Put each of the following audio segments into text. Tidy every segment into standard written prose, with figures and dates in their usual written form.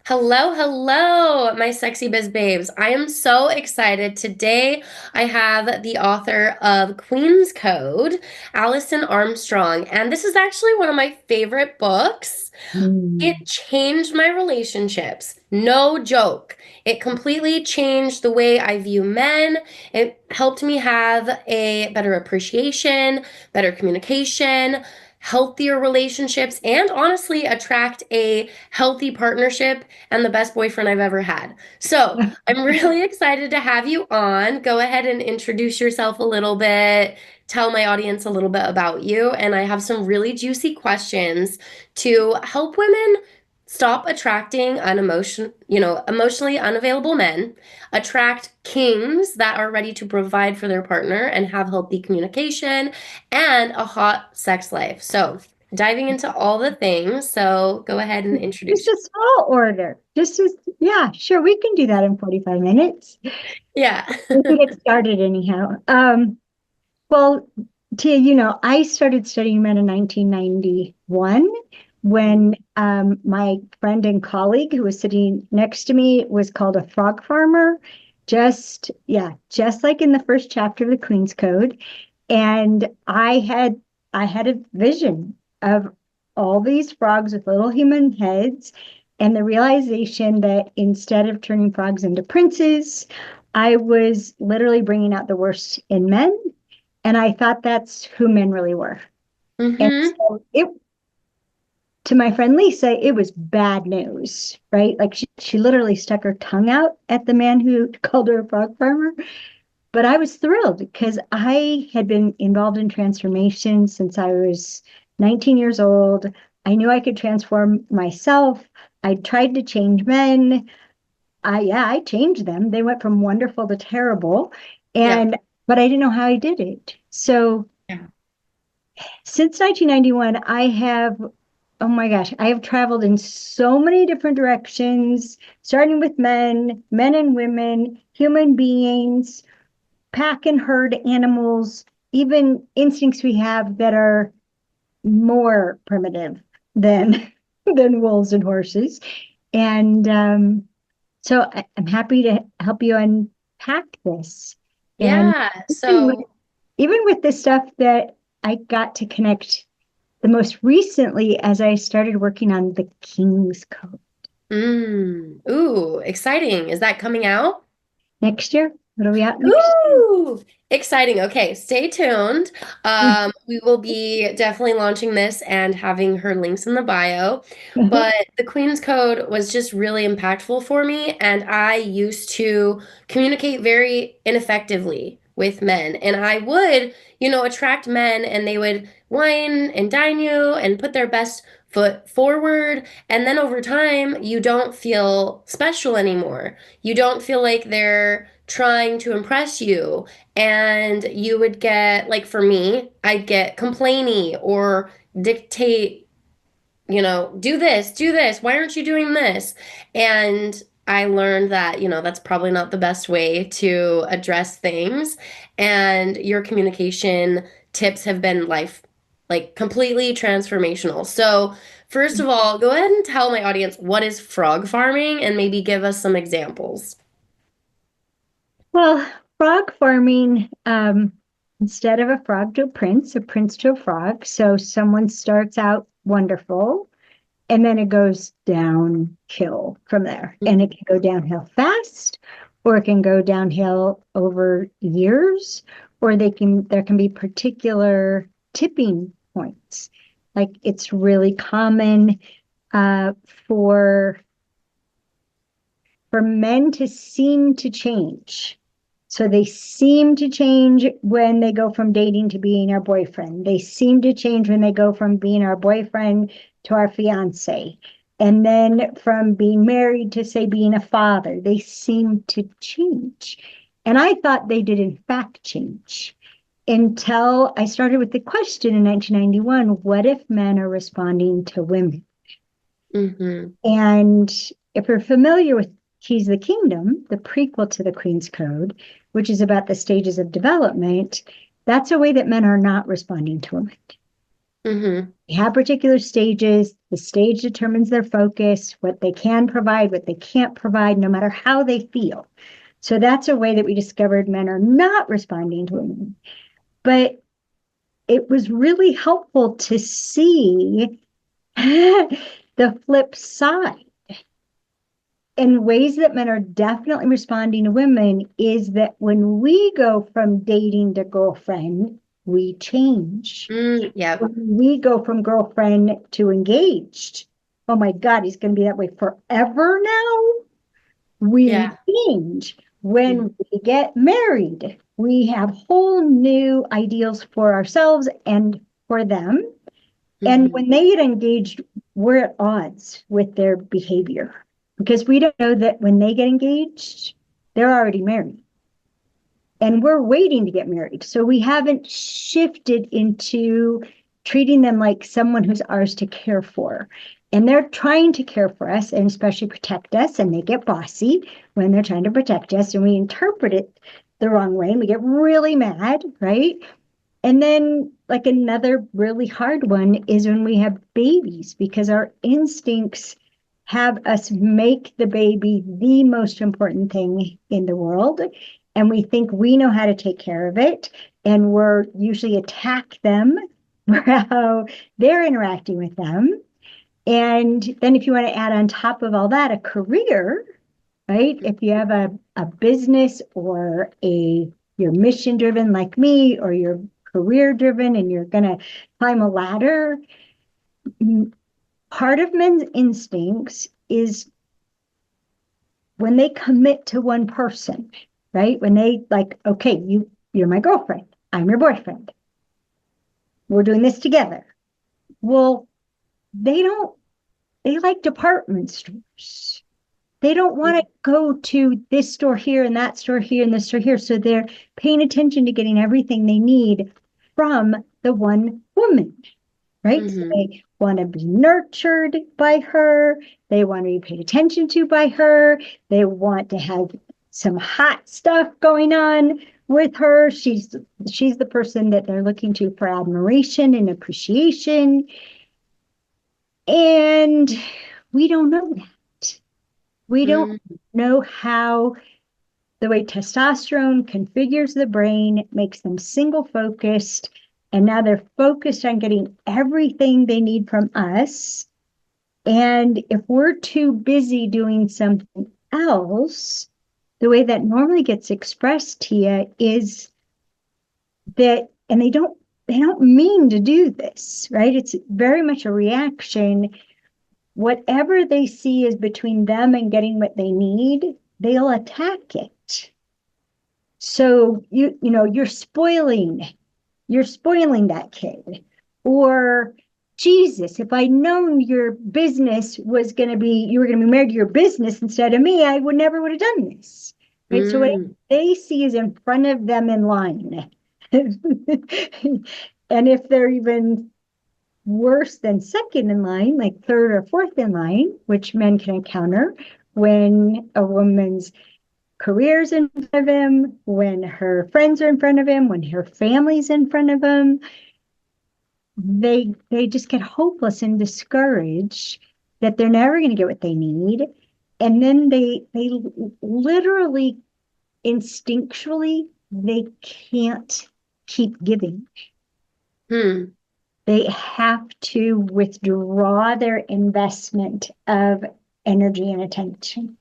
Hello, hello, my sexy biz babes. I am so excited. Today, I have the author of Queen's Code, Alison Armstrong, and this is actually one of my favorite books. It Mm. changed my relationships. No joke. It completely changed the way I view men. It helped me have a better appreciation, better communication, healthier relationships, and honestly attract a healthy partnership and the best boyfriend I've ever had. So I'm really excited to have you on. Go ahead and introduce yourself a little bit, tell my audience a little bit about you, and I have some really juicy questions to help women stop attracting emotionally unavailable men, attract kings that are ready to provide for their partner and have healthy communication and a hot sex life. So, diving into all the things. So, go ahead and Just introduce. a small order. Yeah, sure, we can do that in 45 minutes. Yeah. We can get started anyhow. Well, Tia, I started studying men in 1991 when my friend and colleague who was sitting next to me was called a frog farmer. Just like in the first chapter of the Queen's Code. And I had a vision of all these frogs with little human heads and the realization that instead of turning frogs into princes, I was literally bringing out the worst in men. And I thought that's who men really were. And Mm-hmm. so to my friend Lisa, it was bad news, right? Like she literally stuck her tongue out at the man who called her a frog farmer. But I was thrilled because I had been involved in transformation since I was 19 years old. I knew I could transform myself. I tried to change men. I changed them. They went from wonderful to terrible. Yeah. And but I didn't know how I did it. So Yeah. since 1991, oh my gosh, I have traveled in so many different directions, starting with men and women, human beings, pack and herd animals, even instincts we have that are more primitive than than wolves and horses. And so I'm happy to help you unpack this. And Yeah. even with, So, even with this stuff that I got to connect the most recently as I started working on the King's Code ooh, exciting. Is that coming out? next year. It'll be out next year. Ooh, exciting. Okay, stay tuned. We will be definitely launching this and having her links in the bio. But the Queen's Code was just really impactful for me, and I used to communicate very ineffectively with men. And I would, attract men and they would wine and dine you and put their best foot forward. And then over time, you don't feel special anymore. You don't feel like they're trying to impress you. And you would get, like for me, I'd get complainy or dictate, do this. Why aren't you doing this? And I learned that, that's probably not the best way to address things. And your communication tips have been like completely transformational. So, first of all, go ahead and tell my audience what is frog farming and maybe give us some examples. Well, frog farming, instead of a frog to a prince to a frog. So someone starts out wonderful and then it goes downhill from there. And it can go downhill fast, or it can go downhill over years, or there can be particular tipping points. Like it's really common uh, for for men to seem to change. So they seem to change when they go from dating to being our boyfriend. They seem to change when they go from being our boyfriend to our fiance. And then from being married to, say, being a father, they seem to change. And I thought they did, in fact, change until I started with the question in 1991, what if men are responding to women? Mm-hmm. And if you're familiar with Keys of the Kingdom, the prequel to the Queen's Code, which is about the stages of development, that's a way that men are not responding to women. Mm-hmm. They have particular stages. The stage determines their focus, what they can provide, what they can't provide, no matter how they feel. So that's a way that we discovered men are not responding to women. But it was really helpful to see the flip side. And ways that men are definitely responding to women is that when we go from dating to girlfriend, we change. Mm, yep. When we go from girlfriend to engaged, oh my God, he's going to be that way forever now. We Yeah. change. When we get married, we have whole new ideals for ourselves and for them. And Mm-hmm. when they get engaged, we're at odds with their behavior because we don't know that when they get engaged, they're already married and we're waiting to get married. So we haven't shifted into treating them like someone who's ours to care for. And they're trying to care for us and especially protect us. And they get bossy when they're trying to protect us and we interpret it the wrong way and we get really mad, right? And then, like, another really hard one is when we have babies because our instincts have us make the baby the most important thing in the world. And we think we know how to take care of it. And we're usually attack them for how they're interacting with them. And then, if you want to add on top of all that a career, right? If you have a business or you're mission driven like me, or you're career driven and you're going to climb a ladder, part of men's instincts is when they commit to one person, right? When they like, okay, you're my girlfriend, I'm your boyfriend, we're doing this together. Well, they don't, they like department stores. They don't want to go to this store here and that store here and this store here. So they're paying attention to getting everything they need from the one woman, right? So Mm-hmm. they want to be nurtured by her. They want to be paid attention to by her. They want to have some hot stuff going on with her. She's the person that they're looking to for admiration and appreciation. And we don't know that. We don't Mm-hmm. know how the way testosterone configures the brain, it makes them single focused. And now they're focused on getting everything they need from us. And if we're too busy doing something else, the way that normally gets expressed, Tia, is that, and they don't mean to do this, right? It's very much a reaction. Whatever they see is between them and getting what they need, they'll attack it. So you're spoiling that kid. Or Jesus, if I'd known your business was going to be, you were going to be married to your business instead of me, I would have done this. Right. So what Mm-hmm. they see is in front of them in line. And if they're even worse than second in line, like third or fourth in line, which men can encounter when a woman's career's in front of him, when her friends are in front of him, when her family's in front of him, they just get hopeless and discouraged that they're never going to get what they need. And then they literally instinctually they can't keep giving. Hmm. They have to withdraw their investment of energy and attention.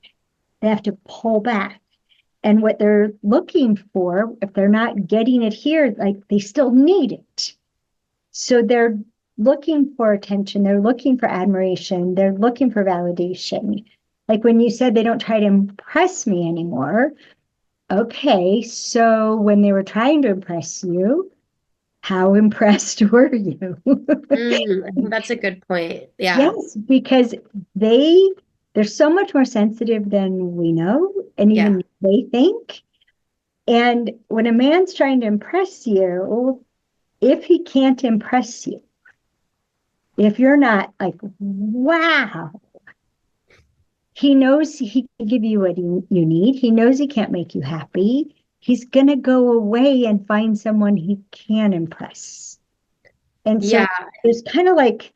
They have to pull back. And what they're looking for, if they're not getting it here, like they still need it. So they're looking for attention, they're looking for admiration, they're looking for validation. Like when you said they don't try to impress me anymore. Okay, so when they were trying to impress you, how impressed were you? I think that's a good point. Yeah. Yes, because they they're so much more sensitive than we know and Yeah. even they think. And when a man's trying to impress you, if he can't impress you, if you're not like, wow, he knows he can give you what you need. He knows he can't make you happy. He's going to go away and find someone he can impress. And so Yeah. there's kind of like,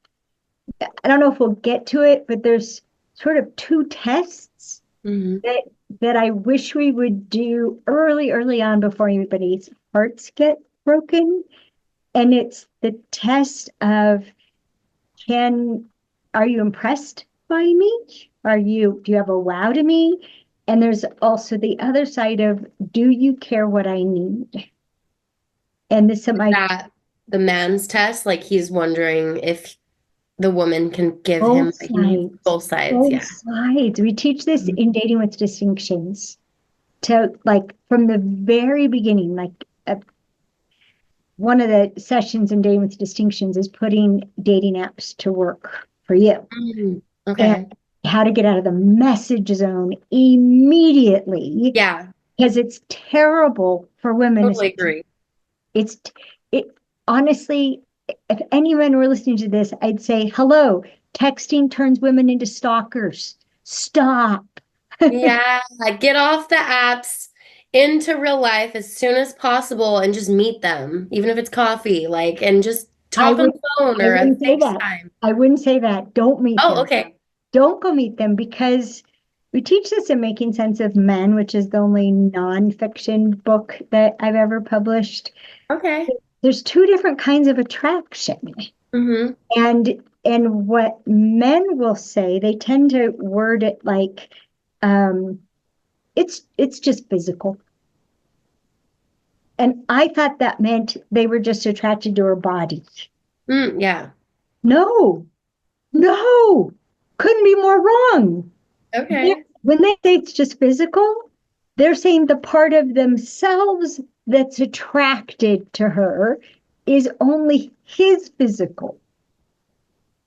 I don't know if we'll get to it, but there's sort of two tests Hmm. that that I wish we would do early on before anybody's hearts get broken. And it's the test of can are you impressed by me? Do you have a wow to me? And there's also the other side of do you care what I need? And this is my That the man's test, like he's wondering if the woman can give him both what he needs. sides, Both sides, both yeah. sides. We teach this Mhm. in Dating with Distinctions to like from the very beginning, like one of the sessions in Dating with Distinctions is putting dating apps to work for you Mm, and okay. how to get out of the message zone immediately Yeah, because it's terrible for women. totally agree. It's it honestly, if anyone were listening to this, I'd say, hello, texting turns women into stalkers. Stop. Yeah, get off the apps into real life as soon as possible and just meet them, even if it's coffee, like, and just I talk on would the phone I or a wouldn't say that. FaceTime. I wouldn't say that. Don't meet Oh, them. okay. Don't go meet them because we teach this in Making Sense of Men, which is the only nonfiction book that I've ever published. Okay. There's two different kinds of attraction. Mm-hmm. And what men will say, they tend to word it like um, it's just physical. And I thought that meant they were just attracted to her body. Mm, yeah. No, no, couldn't be more wrong. Okay. When they say it's just physical, they're saying the part of themselves that's attracted to her is only his physical.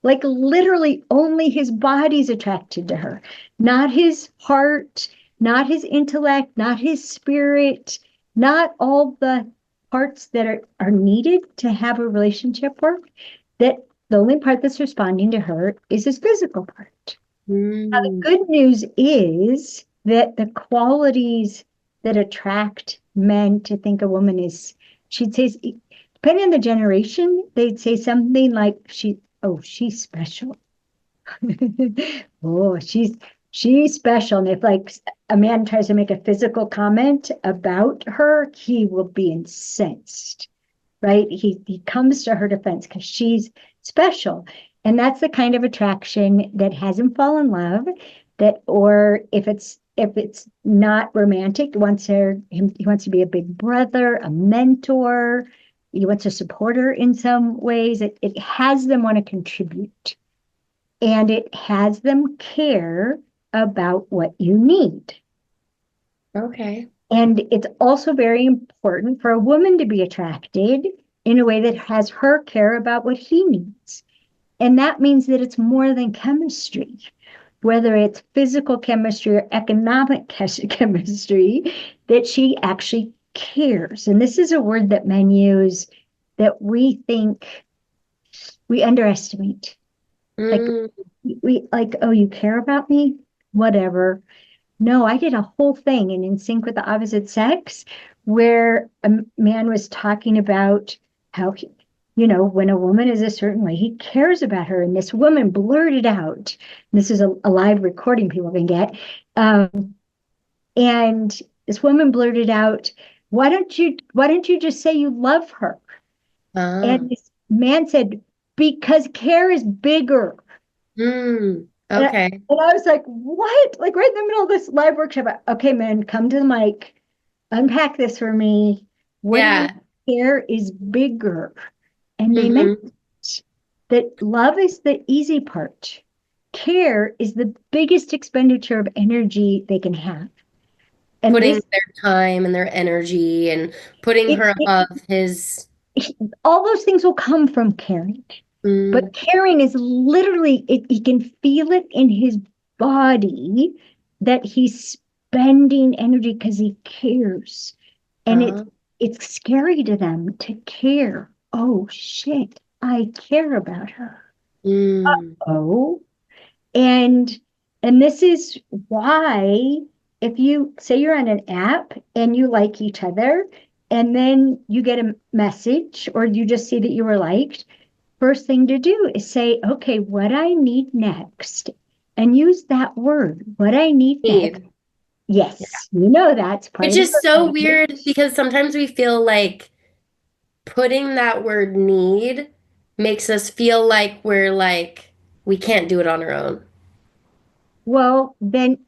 Like literally only his body's attracted to her, not his heart, not his intellect, not his spirit, not all the parts that are needed to have a relationship work. That the only part that's responding to her is his physical part. Now, the Mm. good news is that the qualities that attract men to think a woman is, she'd say, depending on the generation, they'd say something like, she's special. Oh, she's special. And if like a man tries to make a physical comment about her, he will be incensed, right? He comes to her defense because she's special. And that's the kind of attraction that has him fall in love, that or if it's not romantic, he wants to be a big brother, a mentor, he wants to support her in some ways. It has them want to contribute and it has them care about what you need. Okay. And it's also very important for a woman to be attracted in a way that has her care about what he needs. And that means that it's more than chemistry, whether it's physical chemistry or economic chemistry, that she actually cares. And this is a word that men use that we think we underestimate. Like Mm. we like, oh, you care about me? Whatever. No, I did a whole thing in Sync with the Opposite Sex where a man was talking about how when a woman is a certain way, he cares about her. And this woman blurted out, this is a live recording people can get. And this woman blurted out, why don't you just say you love her? Ah. And this man said, because care is bigger. Mm. And I, Okay. and I was like, what? Like right in the middle of this live workshop. Okay, man, come to the mic, unpack this for me. What do you Yeah. care is bigger? And they meant Mm-hmm. that love is the easy part. Care is the biggest expenditure of energy they can have. And Putting this, their time and their energy and putting it, her it, above his. all those things will come from caring. But Mm. caring is literally, he can feel it in his body that he's spending energy because he cares. And Ah. it's scary to them to care. Oh shit, I care about her. Mm. Oh, and and this is why if you say you're on an app and you like each other and then you get a message or you just see that you were liked, first thing to do is say, okay, what I need next, and use that word, what I need next. Need. Yes, you know that's part Which of the is so love weird language. because sometimes we feel like putting that word need makes us feel like we're like we can't do it on our own. Well, then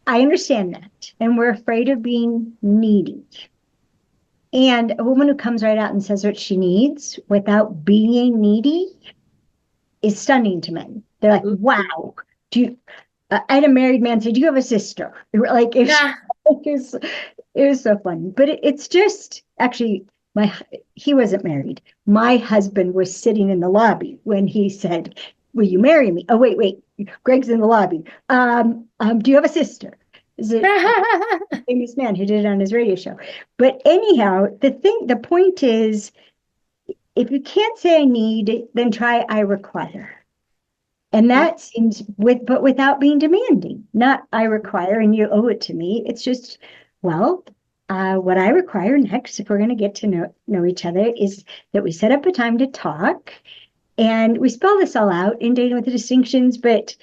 I understand that. And we're afraid of being needy. And a woman who comes right out and says what she needs without being needy is stunning to men. They're like, Ooh. wow, do you, I had a married man say, do you have a sister? Like, Yeah. it was so funny. But it's just actually, my he wasn't married. My husband was sitting in the lobby when he said, will you marry me? Oh, wait, Greg's in the lobby. Do you have a sister? Is it famous man who did it on his radio show? But anyhow, the point is, if you can't say I need, then try I require. And that seems but without being demanding, not I require and you owe it to me. It's just, well, what I require next, if we're going to get to know each other, is that we set up a time to talk and we spell this all out in Dating with the Distinctions, but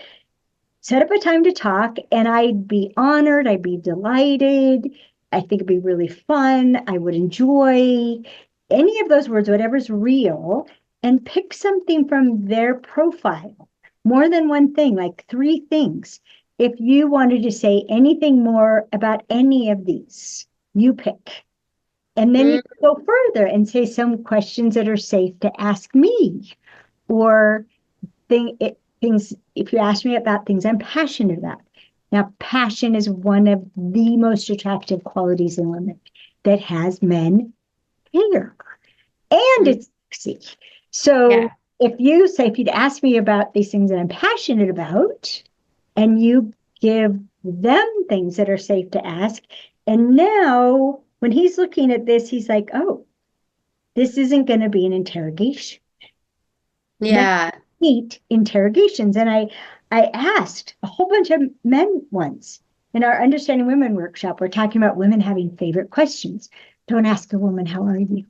set up a time to talk and I'd be honored, I'd be delighted. I think it'd be really fun. I would enjoy any of those words, whatever's real, and pick something from their profile. More than one thing, like three things. If you wanted to say anything more about any of these, you pick. And then you Mm, can go further and say some questions that are safe to ask me or things, if you ask me about things I'm passionate about. Now, passion is one of the most attractive qualities in women that has men care, and mm, it's sexy. So yeah. if you'd ask me about these things that I'm passionate about, and you give them things that are safe to ask, and now when he's looking at this, he's like, oh, this isn't going to be an interrogation. Men Yeah. hate interrogations. And I asked a whole bunch of men once in our Understanding Women workshop. We're talking about women having favorite questions. Don't ask a woman, how are you?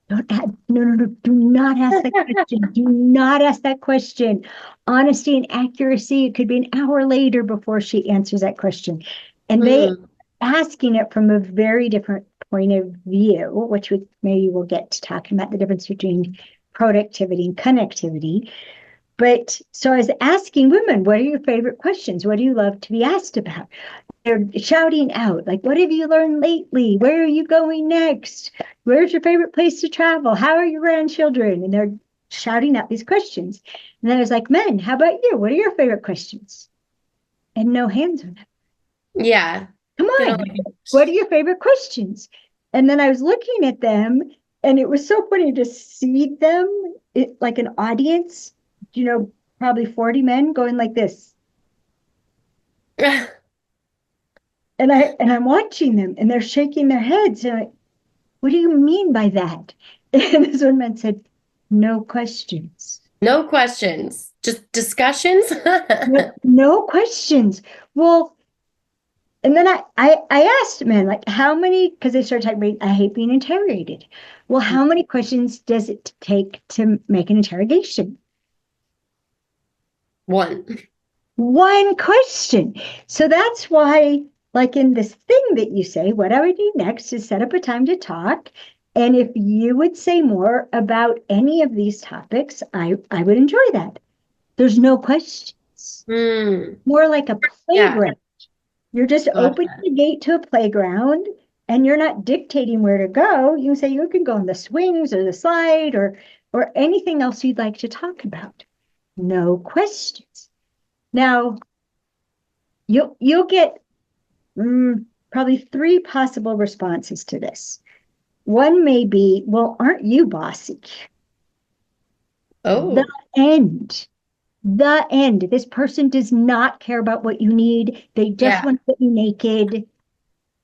Don't ask, no, do not ask that question. Do not ask that question. Honesty and accuracy, it could be an hour later before she answers that question. And they Mm, asking it from a very different point of view, which we maybe we'll get to talking about the difference between productivity and connectivity. But so I was asking women, what are your favorite questions? What do you love to be asked about? They're shouting out, like, what have you learned lately? Where are you going next? Where's your favorite place to travel? How are your grandchildren? And they're shouting out these questions. And then I was like, men, how about you? What are your favorite questions? And no hands on it. yeah. Come They don't on. like What are your favorite questions? And then I was looking at them, and it was so funny to see them like an audience, probably 40 men going like this. it. And I'm watching them and they're shaking their heads. And what do you mean by that? And this one man said, no questions. No questions, just discussions. No, no questions. Well, and then I asked men, like, how many, because they started talking about, I hate being interrogated. Well, how many questions does it take to make an interrogation? One. One question. So that's why, like in this thing that you say, what I would do next is set up a time to talk. And if you would say more about any of these topics, I would enjoy that. There's no questions. Mm, More like a yeah. playground. You're just opening Gotcha. the gate to a playground and you're not dictating where to go. You can say you can go on the swings or the slide or anything else you'd like to talk about. No questions. Now, you'll get probably three possible responses to this. One may be, well, aren't you bossy? The Oh, end. The end. This person does not care about what you need. They just yeah. want to get you naked.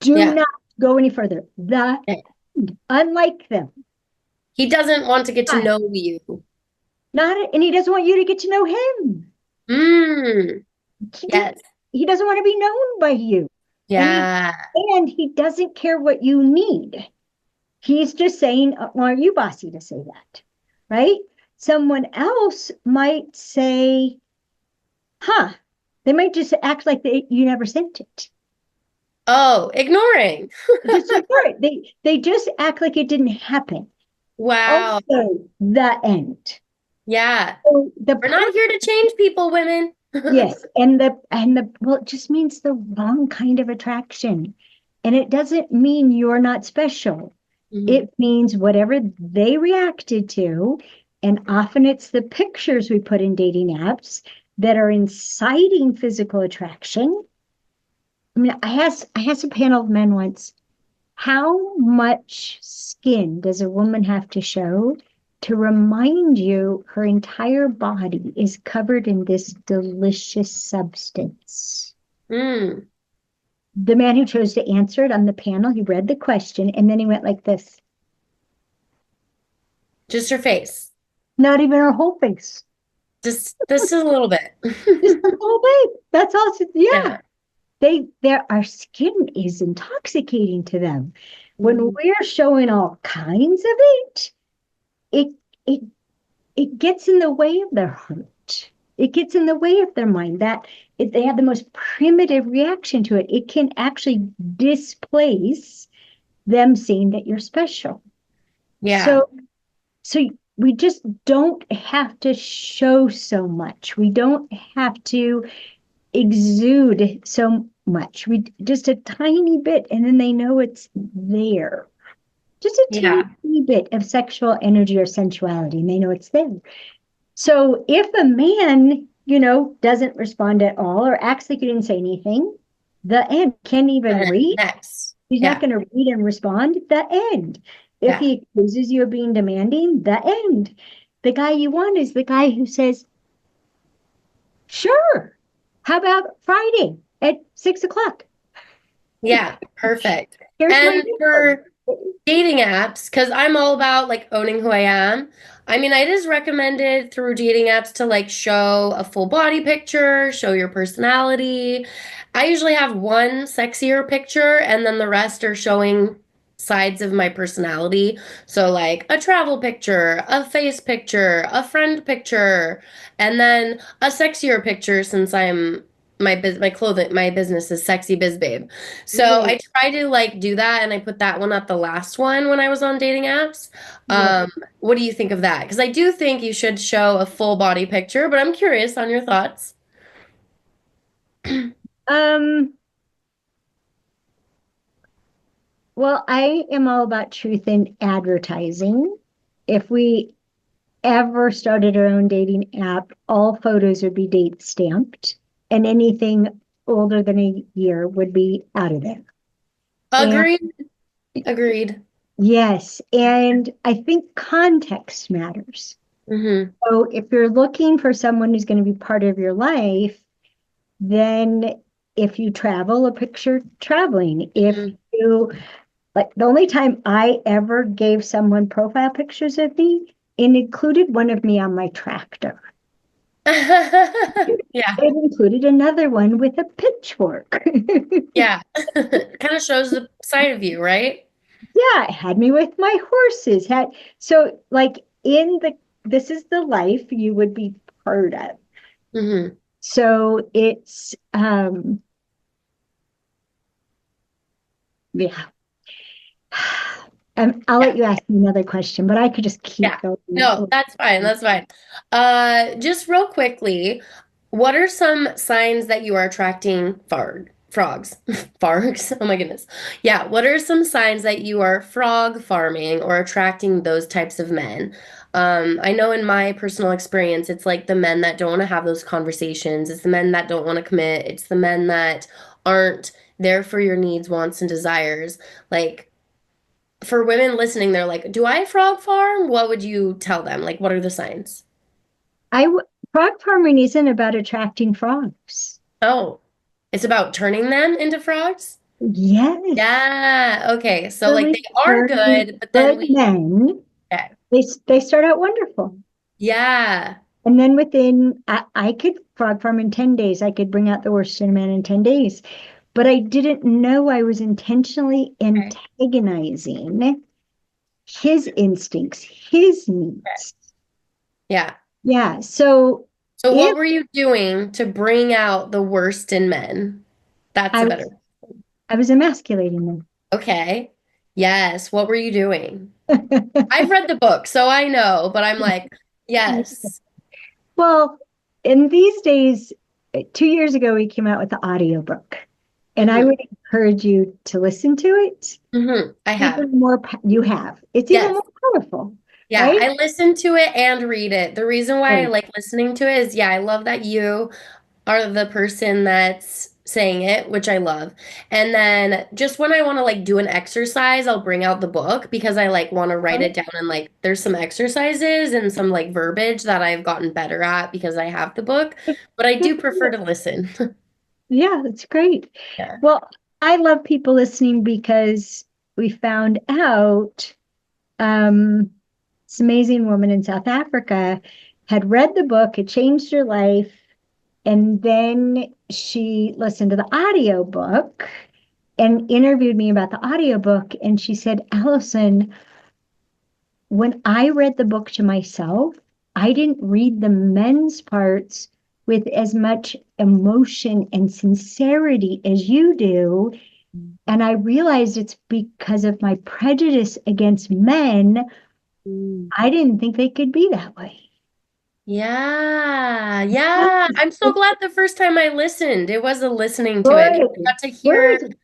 Do Yeah. not go any further. The Okay. end. Unlike them. He doesn't want to get to Not, know you. not, and he doesn't want you to get to know him. Mm, He, do, yes. he doesn't want to be known by you. And Yeah. he doesn't care what you need. He's just saying, well, are you bossy to say that? Right? Someone else might say, huh, they might just act like you never sent it. Oh, ignoring. Just ignore it. They just act like it didn't happen. Wow. Also, the end. Yeah. So the We're not here to change people, women. yes, and the well, it just means the wrong kind of attraction. And it doesn't mean you're not special. Mhm. It means whatever they reacted to, and often it's the pictures we put in dating apps that are inciting physical attraction. I mean, I asked a panel of men once, how much skin does a woman have to show to remind you her entire body is covered in this delicious substance? Mm. The man who chose to answer it on the panel, he read the question and then he went like this, Just her face. not even her whole face, Just a little bit. just the whole bit. That's all. Yeah, Yeah. our skin is intoxicating to them. When Mhm. we're showing all kinds of it, it it it gets in the way of their heart. It gets in the way of their mind. They have the most primitive reaction to it. It can actually displace them seeing that you're special. Yeah. So, so we just don't have to show so much. We don't have to exude so much. We just a tiny bit, and then they know it's there. Just a teeny, Yeah. teeny bit of sexual energy or sensuality, and they know it's there. So if a man, doesn't respond at all or acts like he didn't say anything, the end. Can't even read. Next. He's not Yeah. going to read and respond. The end. If Yeah. he accuses you of being demanding, the end. The guy you want is the guy who says, sure. How about Friday at 6 o'clock? Yeah. Perfect. Here's my And number. for dating apps, because I'm all about like owning who I am. I mean, it is recommended through dating apps to like show a full body picture, show your personality. I usually have one sexier picture, and then the rest are showing sides of my personality. So, like a travel picture, a face picture, a friend picture, and then a sexier picture since my clothing my business is Sexy Biz Babe. So Right. I try to like do that, and I put that one at the last one when I was on dating apps. Right. What do you think of that? Because I do think you should show a full body picture, but I'm curious on your thoughts. Um, well, I am all about truth in advertising. If we ever started our own dating app, all photos would be date stamped, and anything older than a year would be out of there. And Agreed. Agreed. yes, and I think context matters. Mm-hmm. So if you're looking for someone who's going to be part of your life, then if you travel, a picture traveling. If Mm-hmm. you like, the only time I ever gave someone profile pictures of me, it included one of me on my tractor. Yeah. It included another one with a pitchfork. Yeah. Kind of shows the side of you, right? Yeah, it had me with my horses. Had so like in the this is the life you would be part of. Mm-hmm. So it's yeah. I'll Yeah. let you ask me another question, but I could just Yeah. keep going. No, that's fine. That's fine. Just real quickly, what are some signs that you are attracting frogs? Fargs? Oh my goodness. Yeah, what are some signs that you are frog farming or attracting those types of men? I know in my personal experience, it's like the men that don't want to have those conversations. It's the men that don't want to commit. It's the men that aren't there for your needs, wants, and desires. Like, for women listening, they're like, do I frog farm? What would you tell them? Like, what are the signs? Frog farming isn't about attracting frogs. Oh, it's about turning them into frogs? Yes, Yeah. Okay. So, like, really they are turning good, but then good we, men. okay. They start out wonderful. Yeah. And then I could frog farm in 10 days. I could bring out the worst in a man in 10 days. But I didn't know I was intentionally Okay. antagonizing his instincts, his Okay. needs. Yeah. Yeah. So So what if were you doing to bring out the worst in men? That's I a better. was I was emasculating Okay. Yes. What were you doing? them. I've read the book, so I know, but I'm like, yes. Well, in these days, 2 years ago, we came out with the audiobook, and I Hmm. would encourage you to listen to it. I have. Even more, you have. It's even Yes. more powerful, Yeah, right? I listen to it and read it. The reason why I Right. like listening to it is, yeah, I love that you are the person that's saying it, which I love. And then just when I want to like do an exercise, I'll bring out the book because I like want to write it down and like there's some exercises and some like verbiage that I've gotten better at because I have the book, but I Good do for prefer you. to listen. Yeah, that's great. Yeah. Well, I love people listening because we found out um, this amazing woman in South Africa had read the book, it changed her life, and then she listened to the audio book and interviewed me about the audiobook. And she said, Allison, when I read the book to myself, I didn't read the men's parts with as much emotion and sincerity as you do. And I realized it's because of my prejudice against men. Mm. I didn't think they could be that way. Yeah, yeah. I'm so glad the first time I listened, it was a listening to it because I Good. got to hear, Good.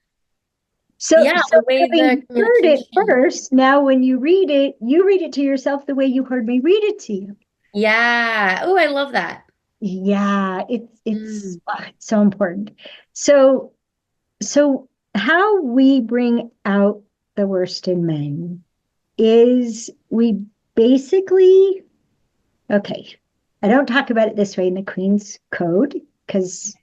So, yeah, so the way the having heard it communication. first, now when you read it to yourself the way you heard me read it to you. Yeah. Oh, I love that. Yeah, Mm. it's so important. So so how we bring out the worst in men is we basically, okay, I don't talk about it this way in the Queen's Code because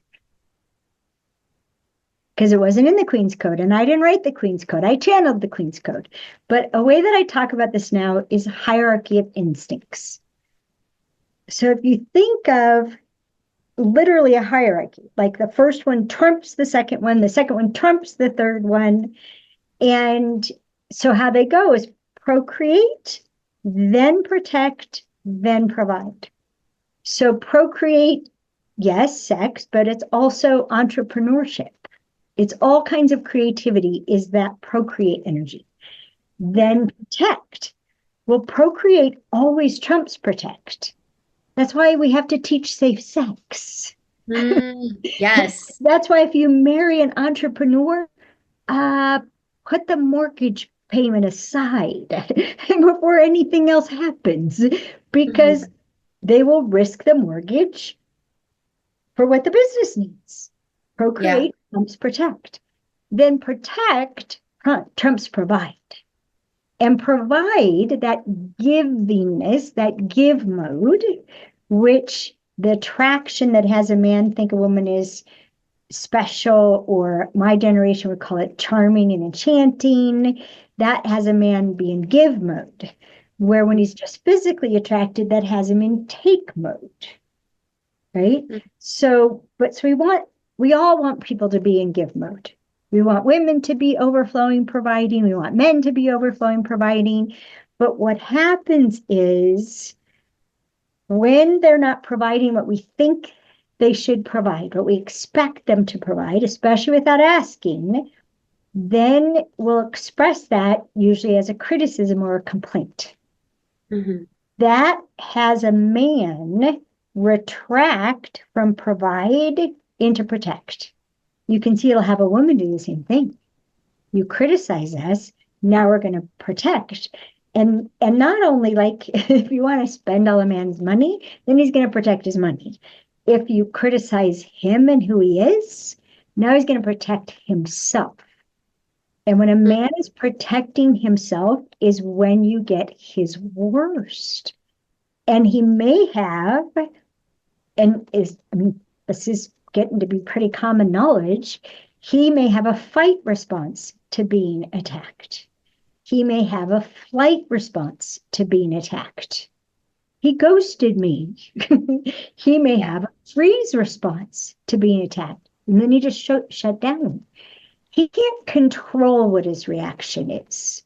it wasn't in the Queen's Code and I didn't write the Queen's Code. I channeled the Queen's Code. But a way that I talk about this now is hierarchy of instincts. So if you think of literally a hierarchy, like the first one trumps the second one trumps the third one. And so how they go is procreate, then protect, then provide. So procreate, yes, sex, but it's also entrepreneurship. It's all kinds of creativity is that procreate energy. Then protect. Well, procreate always trumps protect. That's why we have to teach safe sex. Yes. That's why if you marry an entrepreneur, uh, put the mortgage payment aside before anything else happens, because Mhm. they will risk the mortgage for what the business needs. Yeah. Procreate trumps protect. Then protect trumps provide. And provide that givingness, that give mode, which the attraction that has a man think a woman is special, or my generation would call it charming and enchanting. That has a man be in give mode, where when he's just physically attracted, that has him in take mode, right? So we all want people to be in give mode. We want women to be overflowing, providing. We want men to be overflowing, providing. But what happens is when they're not providing what we think they should provide, what we expect them to provide, especially without asking, then we'll express that usually as a criticism or a complaint. Hmm. That has a man retract from provide into protect. You can see it'll have a woman do the same thing. You criticize us, now we're going to protect. And not only like if you want to spend all a man's money, then he's going to protect his money. If you criticize him and who he is, now he's going to protect himself. And when a man is protecting himself is when you get his worst. And he may have, and is, I mean, this is getting to be pretty common knowledge, he may have a fight response to being attacked. He may have a flight response to being attacked. He ghosted me. He may Yeah. have a freeze response to being attacked. And then he just shut down. He can't control what his reaction is.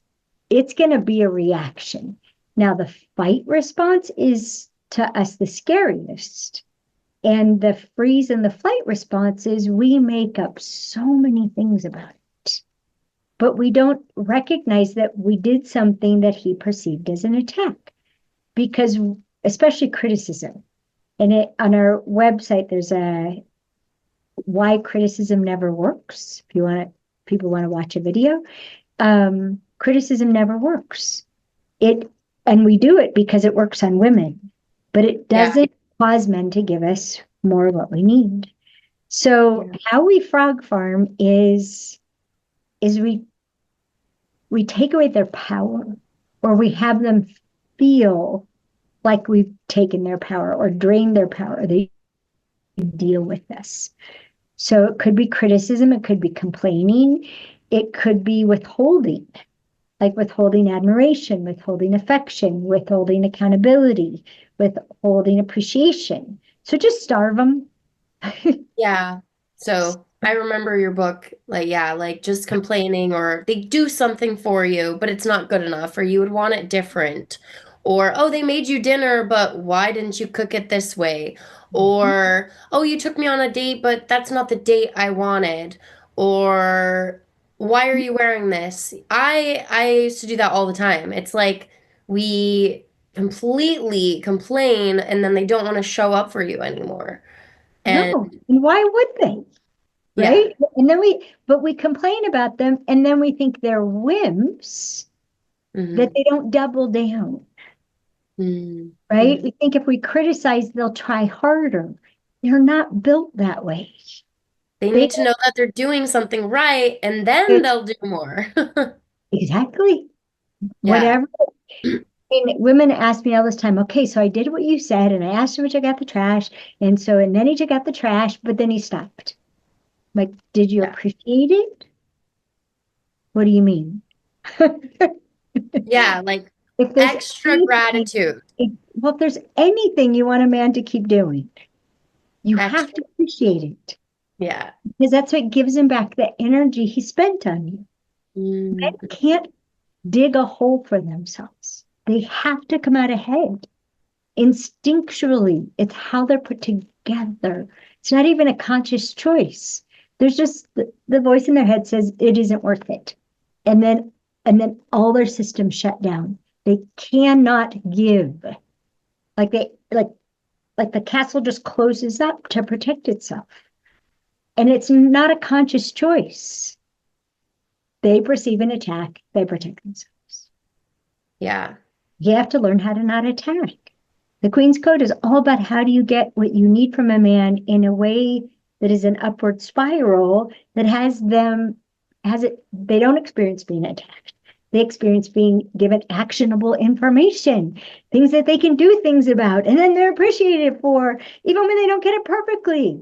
It's going to be a reaction. Now, the fight response is to us the scariest. And the freeze and the flight responses, we make up so many things about it. But we don't recognize that we did something that he perceived as an attack. Because, especially criticism. And on our website, there's a why criticism never works. If you want to, people want to watch a video, criticism never works. And we do it because it works on women, but it Yeah. doesn't cause men to give us more of what we need. So how we frog farm is we take away their power, or we have them feel like we've taken their power or drained their power. They deal with this. So it could be criticism, it could be complaining, it could be withholding, like withholding admiration, withholding affection, withholding accountability, withholding appreciation. So just starve them. Yeah. So I remember your book, like, yeah, like just complaining, or they do something for you, but it's not good enough, or you would want it different. Or, oh, they made you dinner, but why didn't you cook it this way? Or, oh, you took me on a date, but that's not the date I wanted. Or, why are you wearing this? I used to do that all the time. It's like we completely complain and then they don't want to show up for you anymore. And No. And why would they? yeah. Right? And then but we complain about them, and then we think they're wimps that Hmm. they don't double down. Right? Hmm. We think if we criticize, they'll try harder. They're not built that way. They They need to know that they're doing something right and then don't they'll do more. exactly Yeah. whatever. And women ask me all this time, okay, so I did what you said, and I asked him to check out the trash, and then he took out the trash, but then he stopped. Like, did you Yeah. appreciate it? What do you mean? Yeah, like If there's extra anything, gratitude. well, if there's anything you want a man to keep doing, you have Extra. to appreciate it, Yeah. because that's what gives him back the energy he spent on you. Men Mm. can't dig a hole for themselves. They have to come out ahead instinctually. It's how they're put together. It's not even a conscious choice. There's just the voice in their head says it isn't worth it. And then all their systems shut down. They cannot give. Like they like the castle just closes up to protect itself. And it's not a conscious choice. They perceive an attack, they protect themselves. Yeah. You have to learn how to not attack. The Queen's Code is all about how do you get what you need from a man in a way that is an upward spiral that they don't experience being attacked. They experience being given actionable information, things that they can do things about, and then they're appreciated for, even when they don't get it perfectly.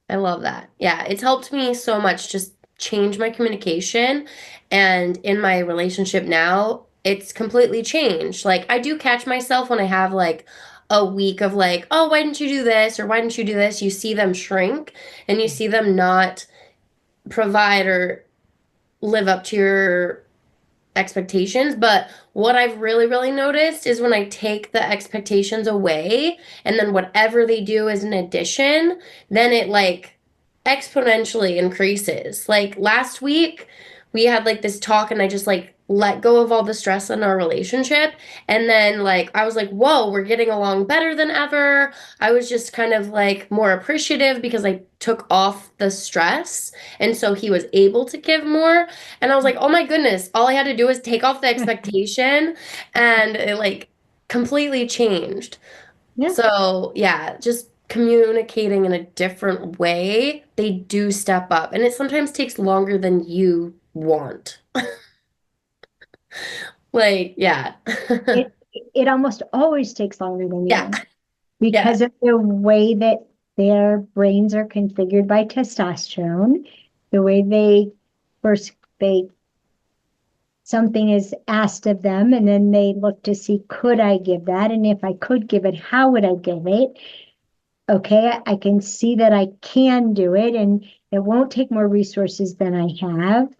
I love that. Yeah, it's helped me so much just change my communication. And in my relationship now, it's completely changed. Like, I do catch myself when I have like a week of like, oh, why didn't you do this? Or why didn't you do this? You see them shrink and you see them not provide or live up to your expectations. But what I've really, really noticed is when I take the expectations away and then whatever they do is an addition, then it like exponentially increases. Like last week, we had like this talk and I just like let go of all the stress in our relationship. And then like I was like, whoa, we're getting along better than ever. I was just kind of like more appreciative because I took off the stress. And so he was able to give more. And I was like, oh my goodness, all I had to do was take off the expectation and it like completely changed. Yeah, So, yeah, just communicating in a different way, they do step up. And it sometimes takes longer than you want. Like, yeah. it it almost always takes longer than you Yeah. want Yeah. because of the way that their brains are configured by testosterone, the way first they something is asked of them, and then they look to see, could I give that? And if I could give it, how would I give it? Okay, I can see that I can do it, and it won't take more resources than I have.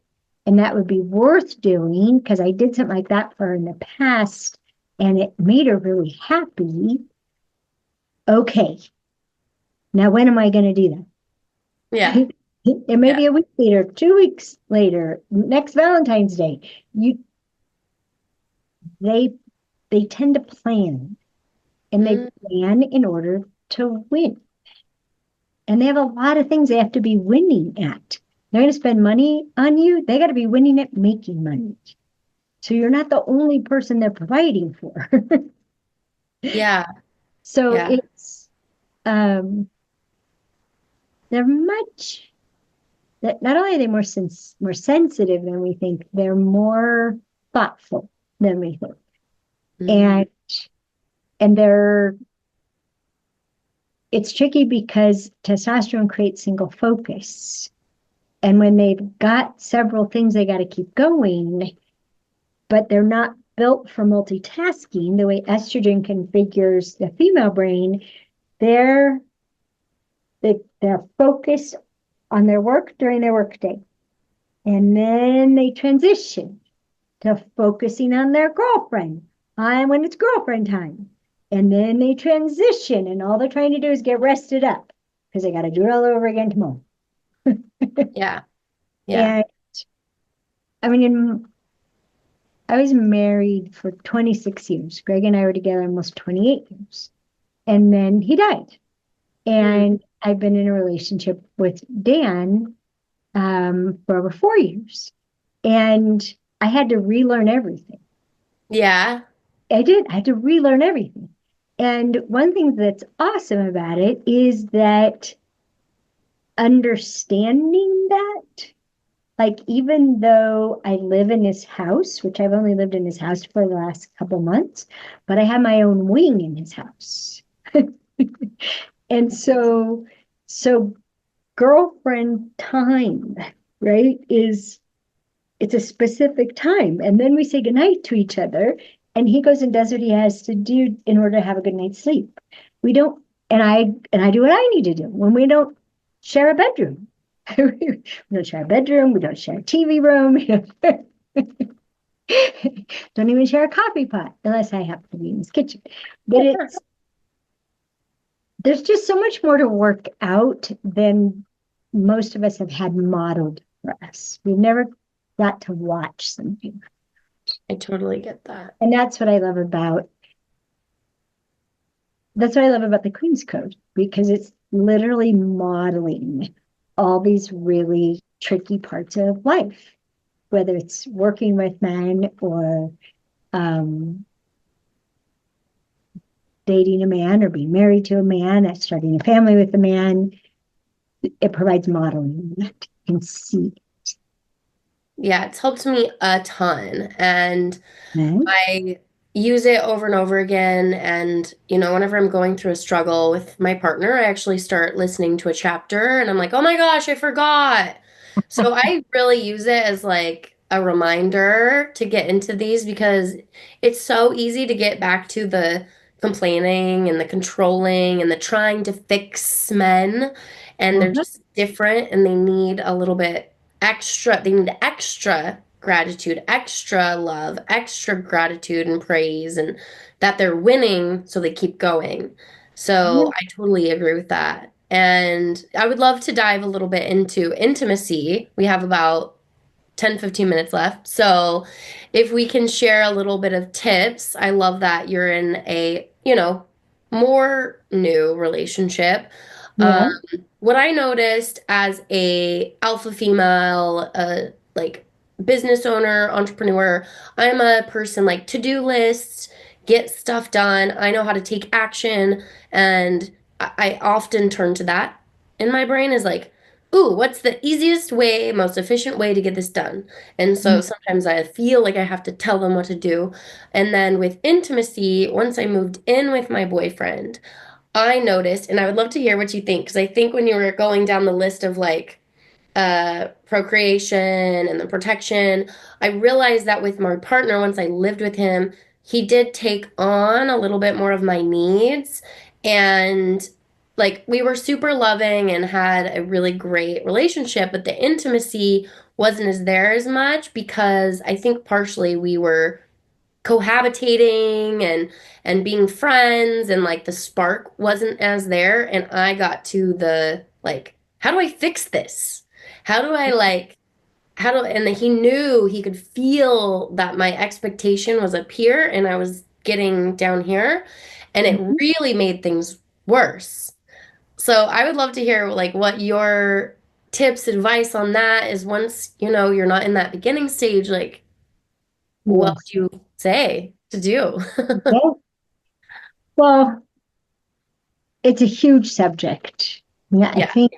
And that would be worth doing because I did something like that for her in the past. and it made her really happy. Okay, now when am I going to do Yeah. that? It may Yeah. be a week later, 2 weeks later, next Valentine's Day. You they they tend to plan, and they Mm, plan in order to win. And they have a lot of things they have to be winning at. They're going to spend money on you. They got to be winning at making money. So you're not the only person they're providing for. yeah. So Yeah. it's um they're much that not only are they more sensitive than we think, they're more thoughtful than we think. Mm, And they're it's tricky because testosterone creates single focus. And when they've got several things they got to keep going, but they're not built for multitasking the way estrogen configures the female brain, they're they're focused on their work during their workday. And then they transition to focusing on their girlfriend when it's girlfriend time. And then they transition, and all they're trying to do is get rested up because they got to do it all over again tomorrow. yeah. Yeah. And I mean, I was married for 26 years. Greg and I were together almost 28 years. And then he died. Mm, And I've been in a relationship with Dan for over 4 years. And I had to relearn everything. yeah. I did. I had to relearn everything. And one thing that's awesome about it is that understanding that, like, even though I live in his house, which I've only lived in his house for the last couple months, but I have my own wing in his house. And so girlfriend time, right, is it's a specific time. And then we say goodnight to each other, and he goes and does what he has to do in order to have a good night's sleep. We don't, and I do what I need to do when we don't share a bedroom. We don't share a bedroom, we don't share a TV room, don't even share a coffee pot unless I happen to be in his kitchen. But it's there's just so much more to work out than most of us have had modeled for us. We've never got to watch something. I totally get that. And that's what I love about the Queen's Code, because it's literally modeling all these really tricky parts of life, whether it's working with men or um, dating a man or being married to a man, starting a family with a man. It provides modeling that you can see. Yeah, it's helped me a ton. And Right? I use it over and over again. And, whenever I'm going through a struggle with my partner, I actually start listening to a chapter and I'm like, oh my gosh, I forgot. So I really use it as like a reminder to get into these because it's so easy to get back to the complaining and the controlling and the trying to fix men. And they're Uh-huh. just different and they need a little bit extra, they need extra gratitude, extra love, extra gratitude and praise, and that they're winning, so they keep going. Yeah. So I totally agree with that. And I would love to dive a little bit into intimacy. We have about 10, 15 minutes left. So if we can share a little bit of tips, I love that you're in a, more new relationship. Um, Yeah. what I noticed as a alpha female, like business owner, entrepreneur, I'm a person like to-do lists, get stuff done. I know how to take action, and I often turn to that in my brain is like, ooh, what's the easiest way, most efficient way to get this done? And so sometimes I feel like I have to tell them what to do. And then with intimacy, once I moved in with my boyfriend, I noticed, and I would love to hear what you think, because I think when you were going down the list of like procreation and the protection, I realized that with my partner, once I lived with him, he did take on a little bit more of my needs. And like we were super loving and had a really great relationship, but the intimacy wasn't as there as much because I think partially we were cohabitating and being friends, and like the spark wasn't as there, and I got to the like, how do I fix this? How do I like how do and he knew, he could feel that my expectation was up here and I was getting down here, and it Mhm. really made things worse. So I would love to hear like what your tips, advice on that is. Once you're not in that beginning stage, like what would Yes. you say to do? Yeah. Well, it's a huge subject. Yeah, I Yeah. think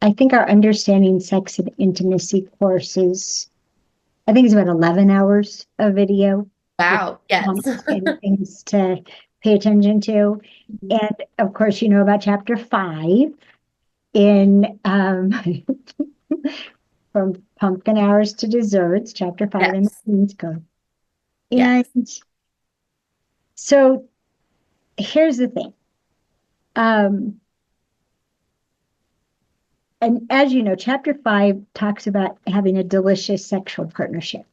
I think our understanding sex and intimacy courses, I think it's about 11 hours of video with Wow. Yes. prompts and things to pay attention to. And of course, you know about chapter 5 in from pumpkin hours to desserts, chapter 5 in the Yes. Queen's Code. And Yes. so here's the thing. Um, and as you know, chapter 5 talks about having a delicious sexual partnership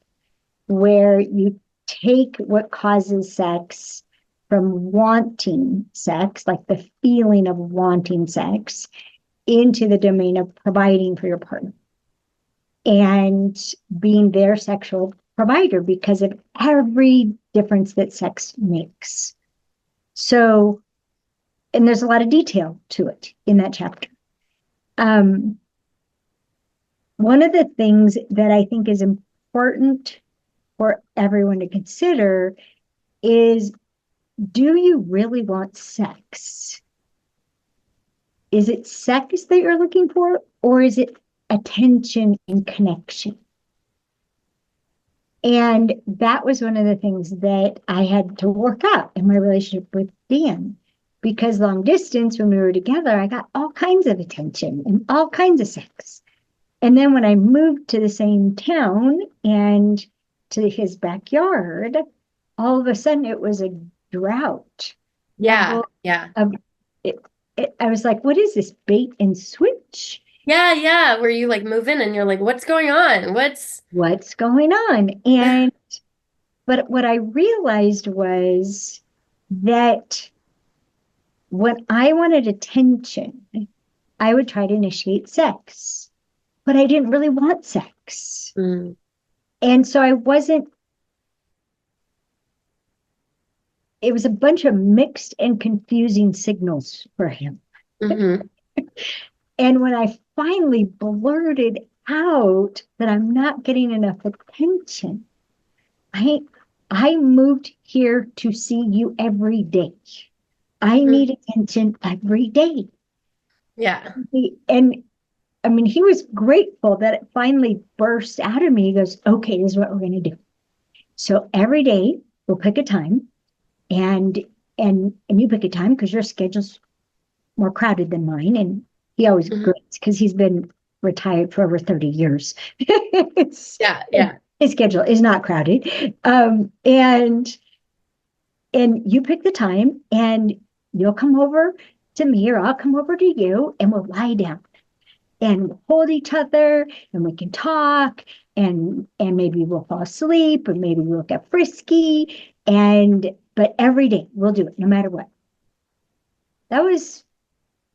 where you take what causes sex from wanting sex, like the feeling of wanting sex, into the domain of providing for your partner and being their sexual provider because of every difference that sex makes. So, and there's a lot of detail to it in that chapter. Um, One of the things that I think is important for everyone to consider is, do you really want sex? Is it sex that you're looking for, or is it attention and connection? And that was one of the things that I had to work out in my relationship with Dan. Because long distance, when we were together, I got all kinds of attention and all kinds of sex. And then when I moved to the same town and to his backyard, all of a sudden it was a drought of, Yeah. Yeah. of it, I was like, what is this bait and switch? Yeah. Yeah. Where you like move in and you're like, what's going on? What's What's going on? Yeah. And but what I realized was that when I wanted attention, I would try to initiate sex, but I didn't really want sex. Mm. And so I wasn't, it was a bunch of mixed and confusing signals for him. Hmm. And when I finally blurted out that I'm not getting enough attention, I I moved here to see you every day. I Mm. need attention every day. Yeah. And I mean, he was grateful that it finally burst out of me. He goes, okay, this is what we're going to do. So every day we'll pick a time and and you pick a time because your schedule's more crowded than mine. And he always Hmm. grits because he's been retired for over 30 years. Yeah. Yeah. His schedule is not crowded. And you pick the time and you'll come over to me or I'll come over to you and we'll lie down and we'll hold each other and we can talk and maybe we'll fall asleep or maybe we'll get frisky and but every day we'll do it no matter what. That was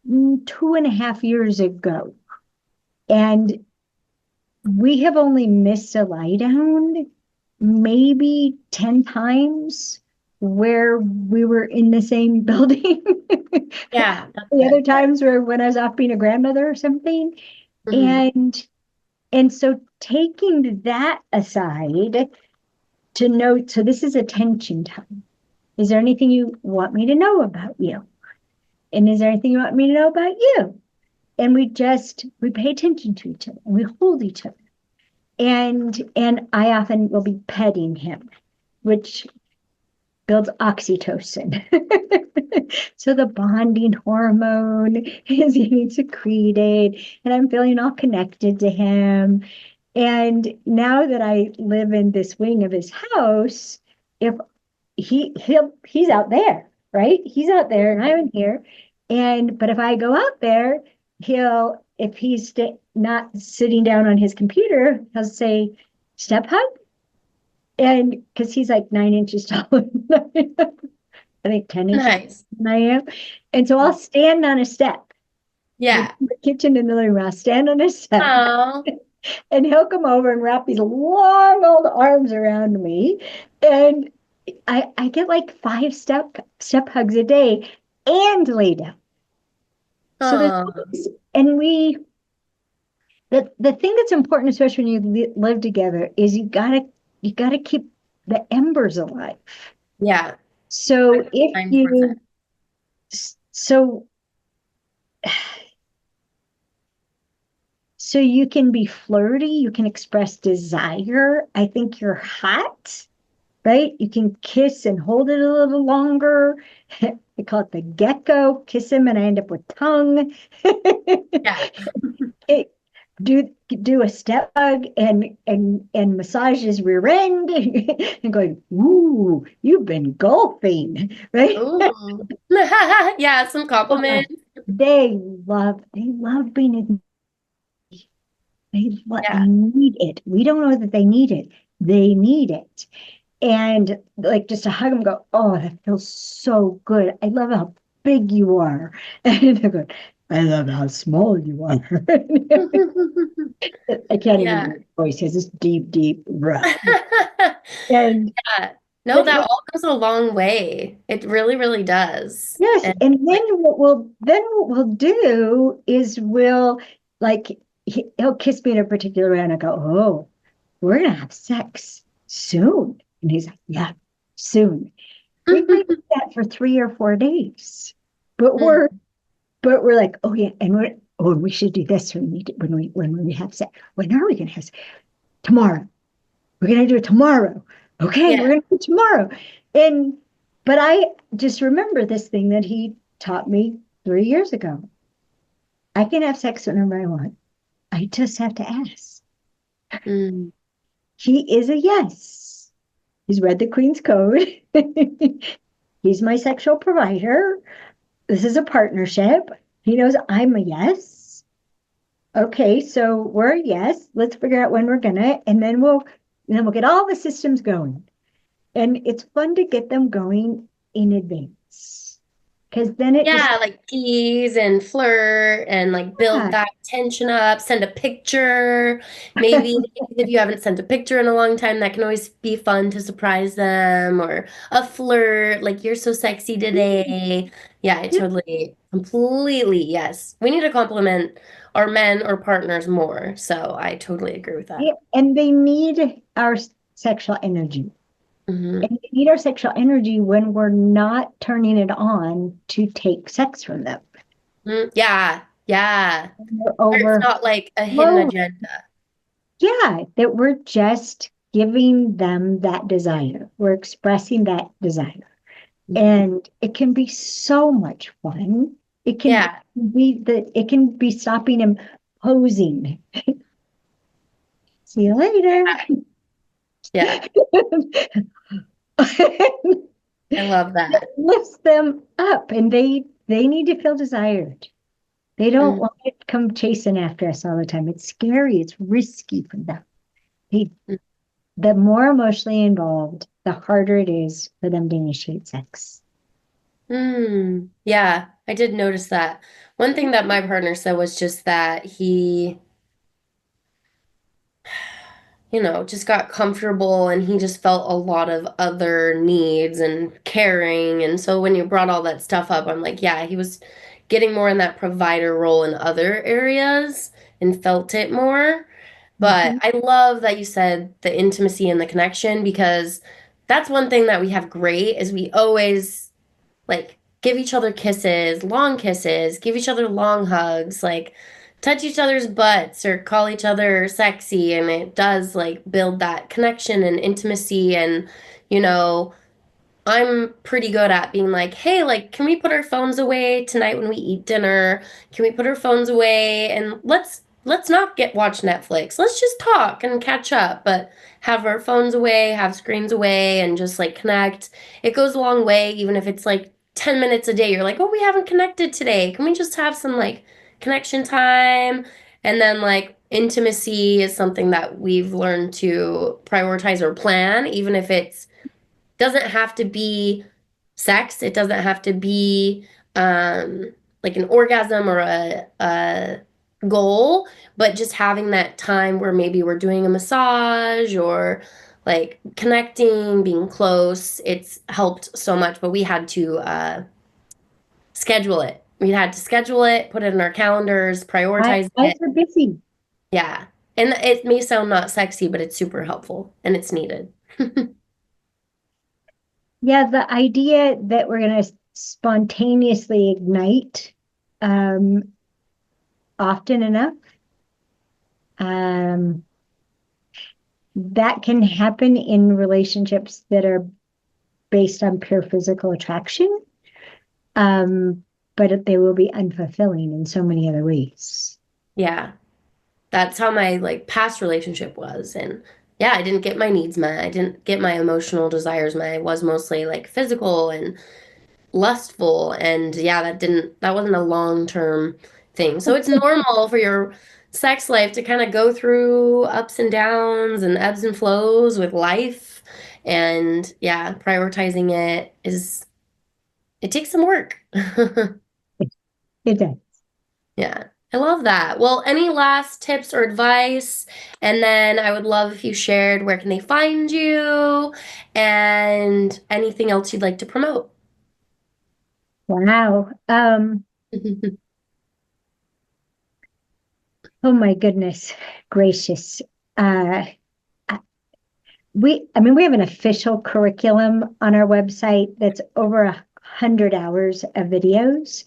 2.5 years ago. And we have only missed a lie down maybe 10 times where we were in the same building. Yeah. That's The other good. times were when I was off being a grandmother or something. Hmm. And so taking that aside to know, so this is attention time. Is there anything you want me to know about you? And is there anything you want me to know about you? And we pay attention to each other and we hold each other. And I often will be petting him, which builds oxytocin. So the bonding hormone is getting secreted, and I'm feeling all connected to him. And now that I live in this wing of his house, if he's out there, right? He's out there and I'm in here. And but if I go out there, he'll if not sitting down on his computer, he'll say, step hug. And because he's like 9 inches taller than I am. I think 10 inches Nice. than I am. And so I'll stand on a step Yeah. between the kitchen and the living room. I'll stand on a step Oh, and he'll come over and wrap these long old arms around me. And I get like five step hugs a day and lay down. So there's oh, and we the thing that's important, especially when you live together, is you gotta keep the embers alive. yeah. So if 9%. you so so you can be flirty, you can express desire. I think you're hot, right? You can kiss and hold it a little longer. I call it the gecko. Kiss him and I end up with tongue. Yeah. It, do a step hug and massage his rear end and going, ooh, you've been golfing, right? Ooh. Yeah, some Oh, compliments. they love being they Yeah. need it. We don't know that they need it. They need it. And like just to hug them, go, oh, that feels so good. I love how big you are. And they go, I love how small you are. I can't even do Yeah. it. Voice has this deep, deep rough. And Yeah. No, but that all goes a long way. It really, really does. yes, And and then like, what we'll do is we'll like he'll kiss me in a particular way, and I go, oh, we're gonna have sex soon. And he's like, yeah, soon. We might do that for 3 or 4 days, but mm, we're like, oh yeah, and we should do this when we have sex. When are we gonna have sex? Tomorrow. We're gonna do it tomorrow. Okay, we're yeah. gonna do it tomorrow. And but I just remember this thing that he taught me 3 years ago. I can have sex whenever I want. I just have to ask. Mm, He is a yes. He's read the Queen's Code. He's my sexual provider. This is a partnership. He knows I'm a yes. Okay, so we're a yes. Let's figure out when we're gonna, and then we'll get all the systems going. And it's fun to get them going in advance. Because then it just, yeah, like tease and flirt and like build yeah. that tension up, send a picture. Maybe if you haven't sent a picture in a long time, that can always be fun to surprise them or a flirt, like you're so sexy today. Yeah, I totally, completely, yes. We need to compliment our men or partners more. So I totally agree with that. Yeah, and they need our sexual energy. Hmm. And they need our sexual energy when we're not turning it on to take sex from them. Yeah, yeah. We're Or it's over not like a hidden flow. agenda. Yeah, that we're just giving them that desire. We're expressing that desire. Mhm. And it can be so much fun. Yeah, It can be stopping him posing. See you later. yeah. I love It that. lifts them up and they need to feel desired. They don't Mm, want to come chasing after us all the time. It's scary, it's risky for them. They, mm, the more emotionally involved, the harder it is for them to initiate sex. yeah, I did notice that. One thing that my partner said was just that he, just got comfortable and he just felt a lot of other needs and caring. And so when you brought all that stuff up, I'm like, yeah, he was getting more in that provider role in other areas and felt it more. But Mhm. I love that you said the intimacy and the connection because that's one thing that we have great is we always like give each other kisses, give each other long hugs, like touch each other's butts or call each other sexy. And it does like build that connection and intimacy. And, you know, I'm pretty good at being like, hey, like, can we put our phones away tonight when we eat dinner? Can we put our phones away and let's not get watch Netflix. Let's just talk and catch up, but have our phones away, have screens away, and just like connect. It goes a long way, even if it's like 10 minutes a day. You're like, oh, we haven't connected today. Can we just have some like connection time? And then like intimacy is something that we've learned to prioritize or plan, even if it's doesn't have to be sex. It doesn't have to be like an orgasm or a goal, but just having that time where maybe we're doing a massage or like connecting, being close. It's helped so much, but we had to schedule it. We had to schedule it, put it in our calendars, prioritize Eyes it. are busy. Yeah. And it may sound not sexy, but it's super helpful and it's needed. Yeah, the idea that we're going to spontaneously ignite um, often enough, um, that can happen in relationships that are based on pure physical attraction, um, but they will be unfulfilling in so many other ways. Yeah. That's how my like past relationship was. And yeah, I didn't get my needs met. I didn't get my emotional desires met. It was mostly like physical and lustful. And yeah, that wasn't a long-term thing. So it's normal for your sex life to kind of go through ups and downs and ebbs and flows with life. And yeah, prioritizing it takes some work. It does. Yeah, I love that. Well, any last tips or advice? And then I would love if you shared where can they find you and anything else you'd like to promote. Wow. Oh my goodness gracious. Uh, I mean, we have an official curriculum on our website that's over 100 hours of videos.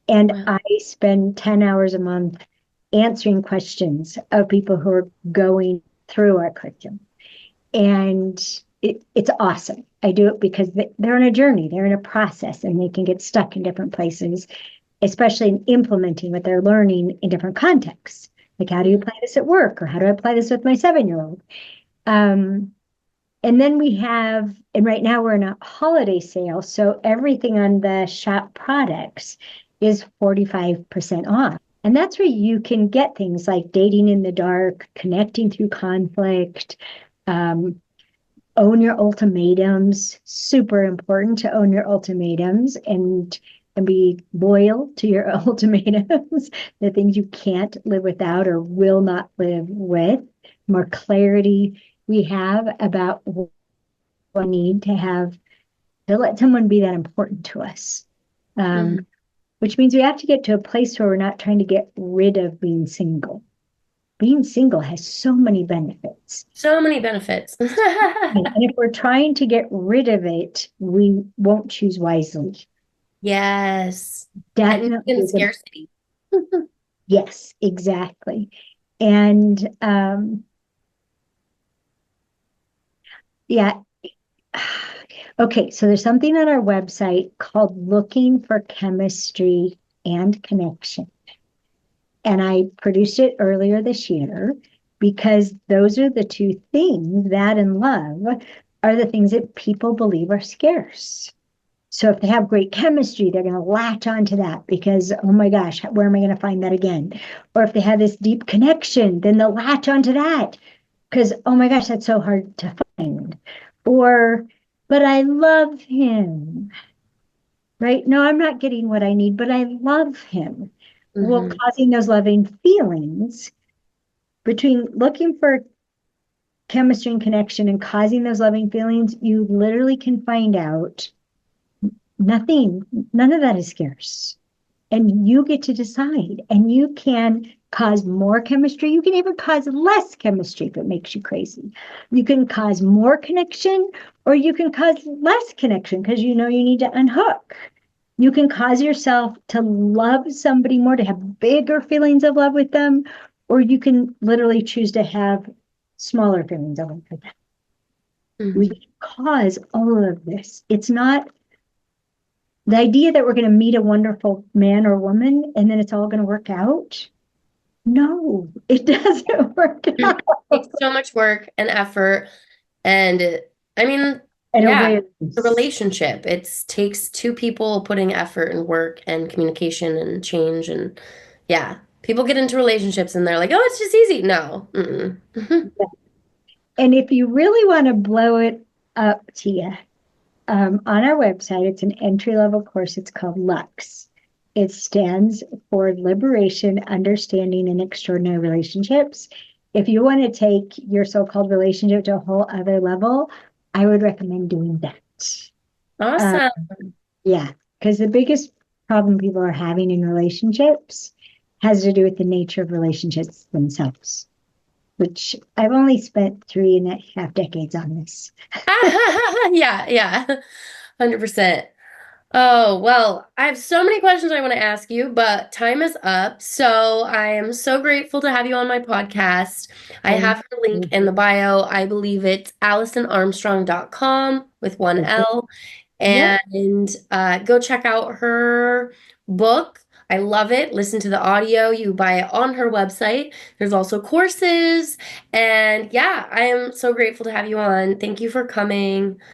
And Wow. I spend 10 hours a month answering questions of people who are going through our curriculum. And it's awesome. I do it because they're on a journey, they're in a process, and they can get stuck in different places, especially in implementing what they're learning in different contexts. Like, how do you apply this at work? Or how do I apply this with my 7-year-old? Um, and then we have, and right now we're in a holiday sale. So everything on the shop products is 45% off. And that's where you can get things like dating in the dark, connecting through conflict, um, own your ultimatums. Super important to own your ultimatums and be loyal to your ultimatums, the things you can't live without or will not live with. More clarity we have about we need to have to let someone be that important to us. Mhm. Which means we have to get to a place where we're not trying to get rid of being single. Being single has so many benefits. So many benefits. And if we're trying to get rid of it, we won't choose wisely. Yes. And in Definitely. scarcity. Yes, exactly. And yeah. Okay, so there's something on our website called Looking for Chemistry and Connection. And I produced it earlier this year because those are the two things, that and love, are the things that people believe are scarce. So if they have great chemistry, they're going to latch onto that because, oh my gosh, where am I going to find that again? Or if they have this deep connection, then they'll latch onto that because, oh my gosh, that's so hard to find. Or, but I love him, right? No, I'm not getting what I need, but I love him. Well, Hmm. causing those loving feelings between looking for chemistry and connection and causing those loving feelings, you literally can find out nothing, none of that is scarce. And you get to decide, and you can cause more chemistry. You can even cause less chemistry if it makes you crazy. You can cause more connection, or you can cause less connection because you know you need to unhook. You can cause yourself to love somebody more, to have bigger feelings of love with them, or you can literally choose to have smaller feelings of love with them. We Hmm. cause all of this. It's not the idea that we're going to meet a wonderful man or woman and then it's all going to work out. No, it doesn't work out. Takes so much work and effort. And I mean, And yeah, a awareness. relationship. It takes two people putting effort and work and communication and change and yeah. People get into relationships and they're like, oh, it's just easy. No. Mm-mm. And if you really want to blow it up, Tia, on our website, it's an entry level course. It's called Lux. It stands for Liberation, Understanding, and Extraordinary Relationships. If you want to take your so called relationship to a whole other level, I would recommend doing that. Uh, Awesome. yeah, because the biggest problem people are having in relationships has to do with the nature of relationships themselves, which I've only spent 3.5 decades on this. Yeah, yeah. 100%. Oh, well, I have so many questions I want to ask you, but time is up. So I am so grateful to have you on my podcast. I have Thank her link you. in the bio. I believe it's AlisonArmstrong.com with one L. Yep. And go check out her book. I love it. Listen to the audio. You buy it on her website. There's also courses. And yeah, I am so grateful to have you on. Thank you for coming.